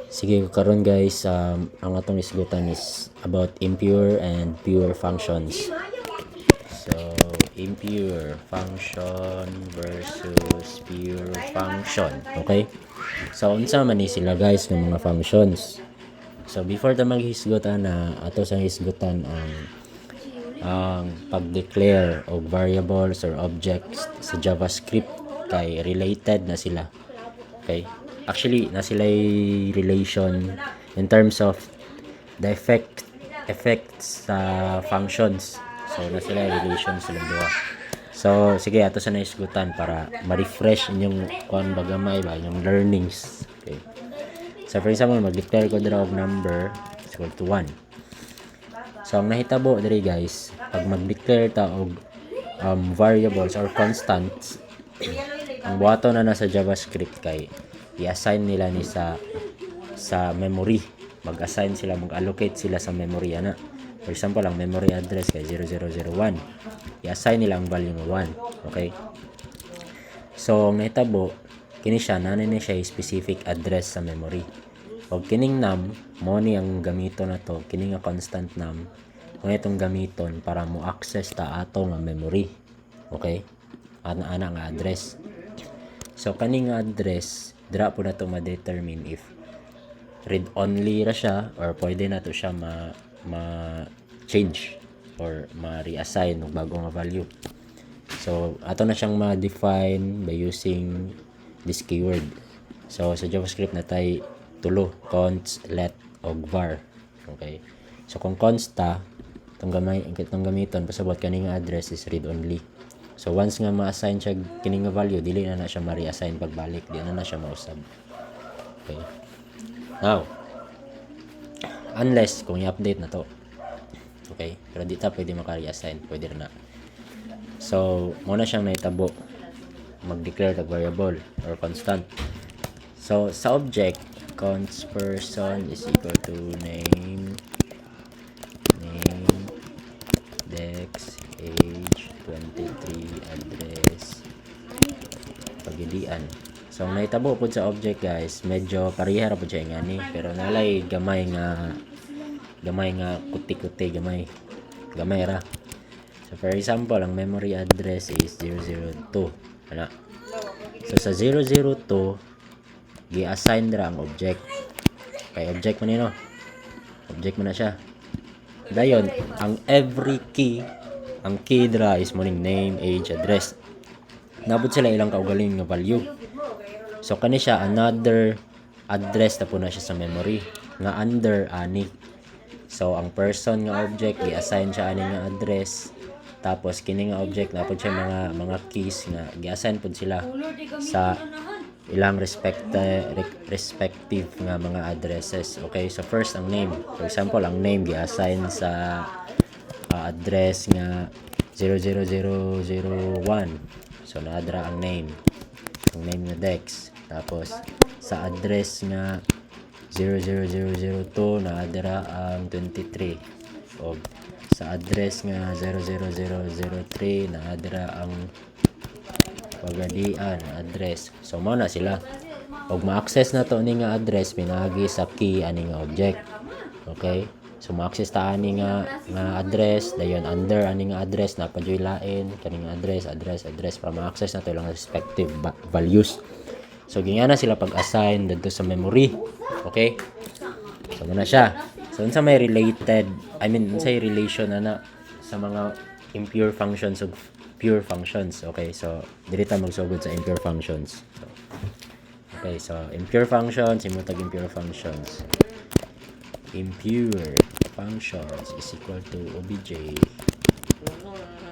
Sige karon guys, ang atong isgutan is about impure and pure functions. So, impure function versus pure function. Okay? So, unsa man ni sila guys ng mga functions? So, before ta maghisgutan na ato sa hisgutan ang pag-declare og variables or objects sa JavaScript kay related na sila. Okay? Actually, na sila relation in terms of the effects sa functions. So, na sila relation sila duha. So, sige, ato sa naisgutan para ma-refresh inyong kuan bagamay ba, inyong learnings. Okay. So, for example, mag-declare ko dira og number is equal to 1. So, ang nahitabo diri guys, pag mag-declare ta og variables or constants, ang buhaton na nasa JavaScript kay i-assign nila ni sa memory. Mag-assign sila, mag-allocate sila sa memory ana. For example, ang memory address kay 0001. I-assign nila ang value ng 1. Okay? So, ang nahitabo, kini siya nanay ni siya specific address sa memory. Og kining num mo ni ang gamito na to, kini nga constant num kung itong gamiton para mo access ta ato nga memory. Okay? Ana nga address. So kaning address dira po na to ma-determine if read only ra siya or pwede na to siya change or ma-reassign og bago nga value. So ato na siyang ma-define by using this keyword. So sa JavaScript na tay tulo, const, let, og var. Okay? So kung const ta, itong gamiton pasabot kaning address is read only. So once nga ma-assign siya kining nga value, dili na siya ma-reassign pagbalik, di na siya mausab. Okay. Now, unless kung i-update na to. Okay? Pero di ta pwede maka-reassign, pwede na. So, muna siyang naitabo mag-declare tag variable or constant. So, sa object, const person is equal to name, dex, age, 23, address, pagilian. So, ang naitabo po sa object guys, medyo parihara po siya ngani, pero nalay gamay nga kuti-kuti, gamay ra. So, for example, ang memory address is 002. Ano? So, sa 002, gi-assign dira ang object. Kay object man nino. Object man na siya. Dayon, ang every key, ang key dira is mo name, age, address. Nabot sila ilang kaugaling nga value. So, kani siya, another address na po na siya sa memory. Nga under ani. So, ang person nga object, i-assign siya ani nga address. Tapos, kini nga object, na po siya mga keys nga, i-assign po sila sa ilang respective nga mga addresses. Okay, so first ang name. For example, ang name gi-assign sa address nga 00001. So naadra ang name. Ang name nga Dex. Tapos sa address nga 00002 naadra ang 23. O sa address nga 00003 naadra ang pagadian address. So mao na sila. Og ma-access na to ni nga address pinagi sa key ani nga object. Okay? So ma-access ta ani nga address, dayon under ani nga address na padyoy lain kaning address para ma-access na to lang respective values. So gingana sila pag-assign dito sa memory. Okay? So muna siya. So unsa may related, unsa may relation na sa mga impure functions ug pure functions. Okay, so dili ta magsugod sa impure functions. So, okay, so impure functions, imutag impure functions. Impure functions is equal to obj.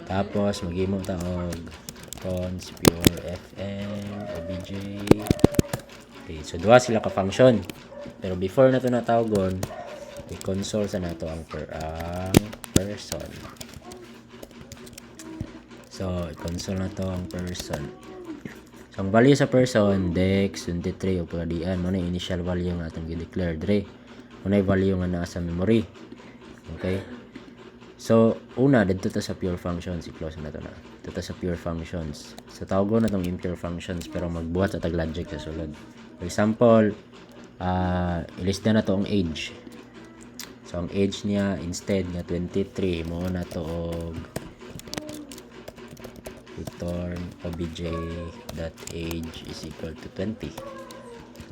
Tapos maghimo ta og const pure fn obj. Okay, so duha sila ka function. Pero before na to natawgon, i-console sa nato ang person. So, i-console na to ang person. So, ang value sa person, dex, 23, o pagadian. Muna yung initial value nga atong i-declare. Dre, muna yung value nga nasa memory. Okay? So, una, dito to sa pure functions. I-close na to na. Dito sa pure functions. So, tawagon na tong impure functions, pero magbuhat sa tag logic sa sulod. For example, ilista na to ang age. So ang age niya instead nga 23 mo na to og return obj.age is equal to 20.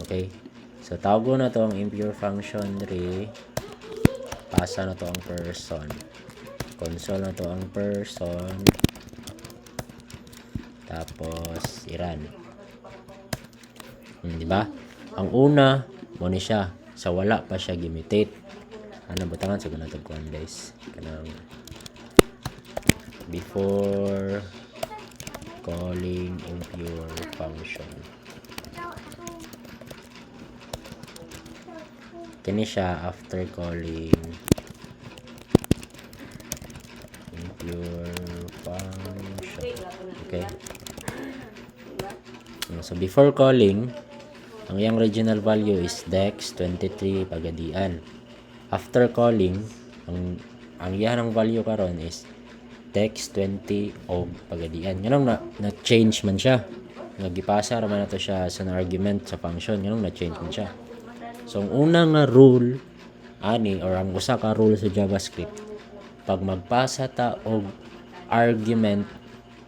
Okay, so tawago na to ang impure function diri, pasa na to ang person, console na to ang person, tapos iran. Di ba? Ang una mo ni siya sa wala pa siya gimitate. Ano butangan sa ganito kuan guys, kanang before calling impure function. Kini siya after calling impure function. Okay, so before calling, ang iyang original value is dex 23 pagadian. After calling, ang iyang value karon is dex 20 og pagadian. Ganun na change man siya. Nagipasa ra man nato siya sa argument sa function, ganun na change man siya. So ang unang nga rule ani or ang usa ka rule sa JavaScript, pag magpasa ta og argument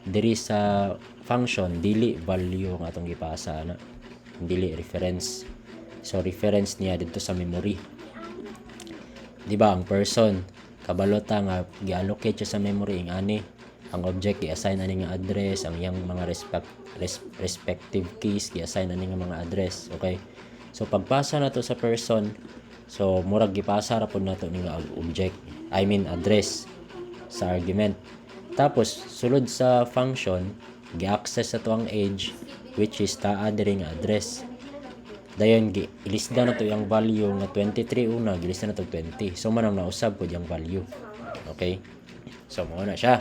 diri sa function, dili value nga atong gipasa na, dili reference. So reference niya dito sa memory. Di ba ang person kabalota nga gi-allocate siya sa memory ing ani, ang object i-assign ani nga address, ang iyang mga respective keys gi-assign ani nga mga address. Okay, so pagpasa nato sa person, so murag gipasa ra pud nato ni nga object, I mean address sa argument. Tapos sulod sa function gi-access ato ang age, which is taa diri nga address. Dayon ilista na to yung value nga 23 una, gilista na to 20. So manang nausab pud yung value. Okay, so mo na siya.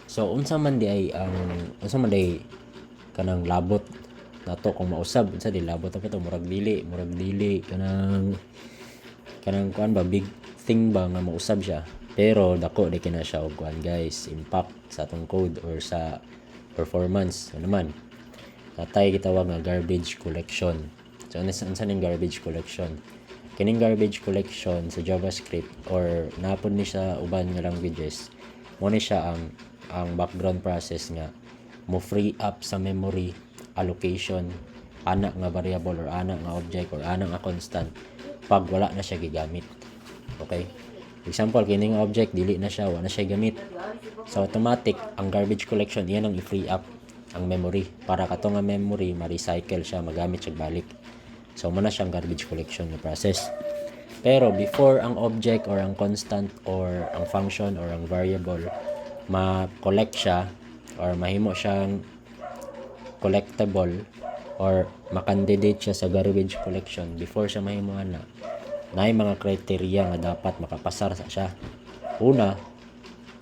So unsa man di kanang labot nato kung mausab, unsa di labot pa to, murag dili kanang kuan ba, big thing ba nga mausab siya, pero dako di kina siya og kuan guys, impact sa atong code or sa performance. Ano naman natay gitawag nga garbage collection. So unsa ning garbage collection? Kining garbage collection sa JavaScript or napod ni sa uban nga languages, mo ni siya ang background process nga mo free up sa memory allocation ana nga variable or ana nga object or ana nga constant pag wala na siya gigamit. Okay, example kining object dili na siya, wala na siya gamit, so automatic ang garbage collection iyan ang i-free up ang memory para kato nga memory ma-recycle siya, magamit siya balik. So muna siyang garbage collection na process. Pero before ang object or ang constant or ang function or ang variable ma-collect siya or mahimo siyang collectible or makandidate siya sa garbage collection, before siya mahimuan na mga criteria nga dapat makapasar sa siya. Una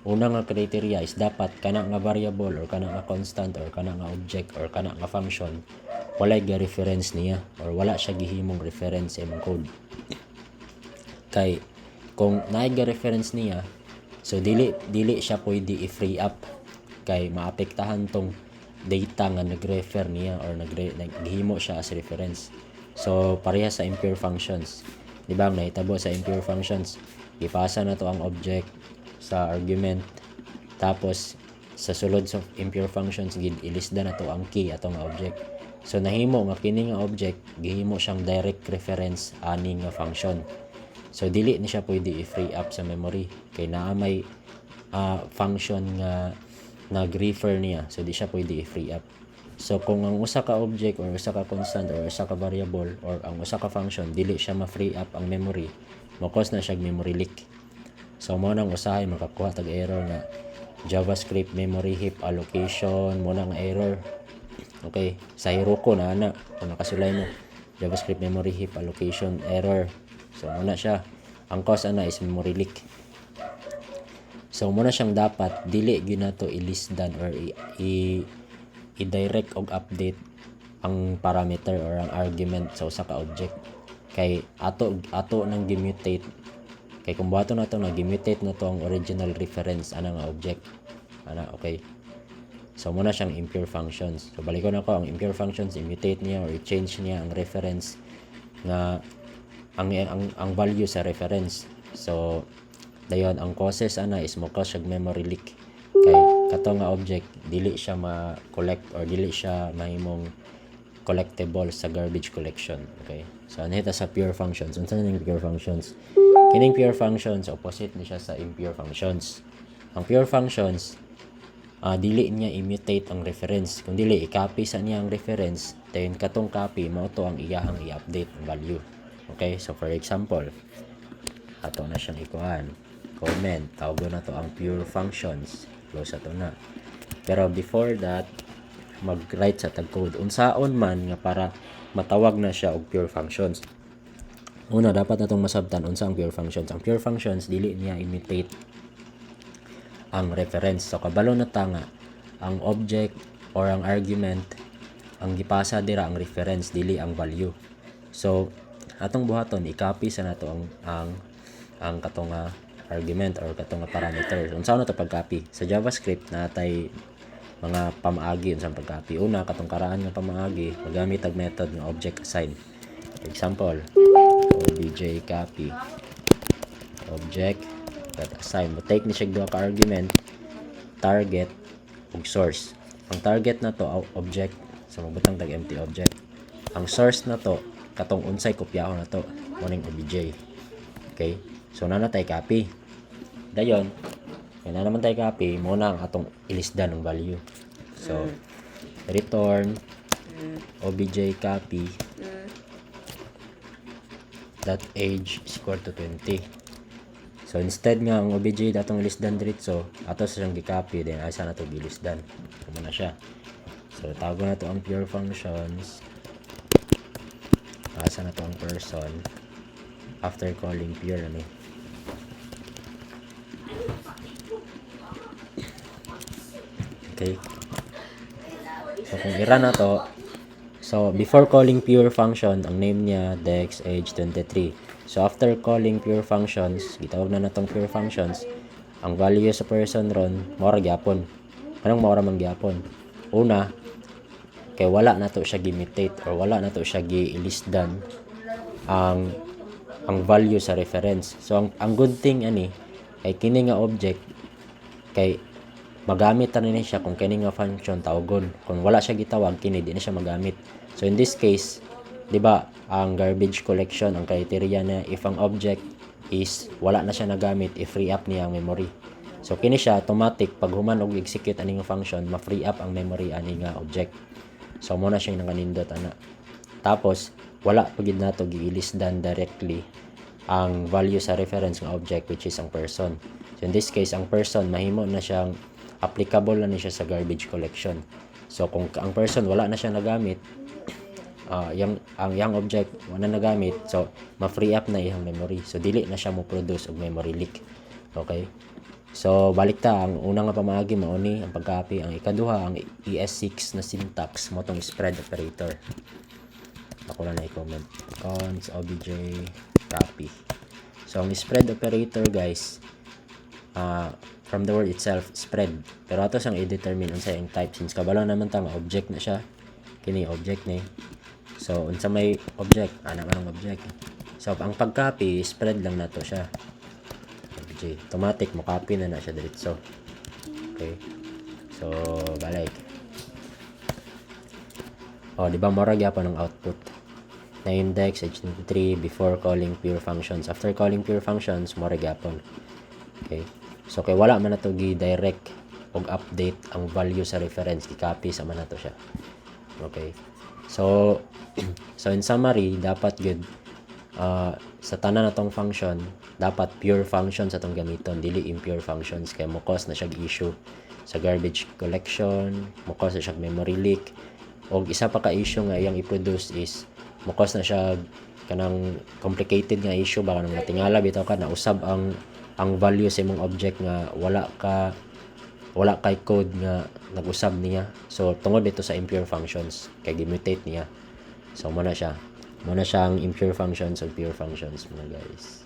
nga criteria is dapat kana nga variable or kana nga constant or kana nga object or kana nga function walay ga reference niya or wala siya gihimong reference sa imong code. Kay kung naay ga reference niya, so dili siya pwede i-free up kay maapektahan tong data nga nag-refer niya or naghimo siya as reference. So pareha sa impure functions, di ba? Nahitabo sa impure functions, ipasa na to ang object sa argument, tapos sa sulod sa impure functions ilisda na to ang key atong object. So nahimo nga kini nga object gihimo siyang direct reference ani nga function. So dili ni siya pwede i-free up sa memory kay naa may function nga nag-refer niya, so di siya pwede i-free up. So kung ang usa ka object or usa ka constant or usa ka variable or ang usa ka function dili siya ma-free up ang memory, mo-cause na siya memory leak. So mo nang usahay makakuha tag error na JavaScript memory heap allocation, mo nang error. Okay, sa Heroku na kung nakasulay mo JavaScript memory heap allocation error. So mo na siya, ang cause is memory leak. So mo na siyang dapat dili gyud nato i-list down or i-direct og update ang parameter or ang argument sa usa ka object kay ato nang gimutate. Kay kung bato na to nag-mutate na to ang original reference ana nga object. Okay. So muna siyang impure functions. So balikon ako, ang impure functions i-mutate niya or i-change niya ang reference nga ang value sa reference. So dayon ang causes ana is mo cause siya memory leak. Kay kato nga object dili siya ma-collect or dili siya mahimong collectible sa garbage collection. Okay, so anita sa pure functions. Unsa ning pure functions? Kining pure functions opposite ni siya sa impure functions. Ang pure functions dili niya i-mutate ang reference, kung dili i-copy sa niya ang reference, then katong copy mao to ang iyahang i-update ang value. Okay, so for example, ato na siyang ikuan comment, tawag na to ang pure functions, close ato na. Pero before that, mag-write sa tag code unsaon man nga para matawag na siya og pure functions. Una, dapat natong masabtan unsa ang pure functions. Ang pure functions dili niya imitate ang reference. So kabalo na ta nga ang object or ang argument ang gipasa dira ang reference dili ang value. So atong buhaton i-copy sa nato ang katong argument or katong parameter. Unsa na to pag-copy? Sa JavaScript natay mga pamaagi unsang pag-copy. Una, katong karaan nga pamaagi, magamit ang method nga object assign. For example, obj copy object that assign. Mo take ni siya duha ka argument, target ug source. Ang target na to object, so magbutang tag empty object. Ang source na to katong unsay kopyahon na to, morning obj. Okay? So na tay copy. Dayon, kaya na naman tayo copy, muna ang atong ilisdan ng value. So, return obj copy that age is equal to 20. So, instead nga ang obj datong ilisdan diretso, ato sa siyang gi-copy, then asa na to gilisdan. Ito na siya. So, tawag na to ang pure functions. Asa na to ang person after calling pure ano. Okay. So kung i-run na to, so before calling pure function, ang name niya dex age 23. So after calling pure functions, gitawag na natong pure functions, ang value sa person ron mora gyapon. Anong mora man gyapon? Una, kay wala na to siya gi-mutate or wala na to siya gi-listdan ang value sa reference. So ang good thing ani kay kini nga object kay magamit ta ni siya kung kini nga function tawagon. Kung wala siya gitawag kini di na siya magamit. So in this case, di ba, ang garbage collection ang criteria na if ang object is wala na siya nagamit, i-free up niya ang memory. So kini siya automatic pag human og execute ani nga function, ma-free up ang memory ani nga object. So mo na siya nanganindot ana. Tapos wala pagid nato gi-listdan directly ang value sa reference ng object which is ang person. So in this case, ang person mahimo na siyang applicable na ni siya sa garbage collection. So kung ang person wala na siya nagamit, yang object wala na nagamit, so ma-free up na iyang memory. So dili na siya mo produce og memory leak. Okay? So balik ta, ang una nga pamaagi mao ni ang pag-copy, ang ikaduha ang ES6 na syntax mo tong spread operator. Ako na i-comment. Cons obj copy. So ang spread operator guys, from the word itself, spread. Pero ato sang i-determine unsa yung type since kabalo naman ta nga object na siya. Kini object ni. So unsa may object, ana man ang object. So ang pag-copy, spread lang nato siya. Obj, automatic mo copy na siya diretso. Okay. So balik. Oh, di ba mora gyapon ang output? Na index h23 before calling pure functions. After calling pure functions, mora gyapon. Okay. So kay wala man nato gi-direct og update ang value sa reference, i-copy sa man nato siya. Okay. So in summary, dapat good sa tanan natong function, dapat pure functions atong gamiton, dili impure functions kay mo cause na siya issue sa garbage collection, mo cause na siya memory leak. Og isa pa ka issue nga iyang i-produce is mo cause na siya kanang complicated nga issue baka nang matingala bitaw ka na usab ang value sa imong object nga wala kay code nga nag-usab niya. So tungod dito sa impure functions kay gimutate niya. So mo na siya ang impure functions o pure functions mga guys.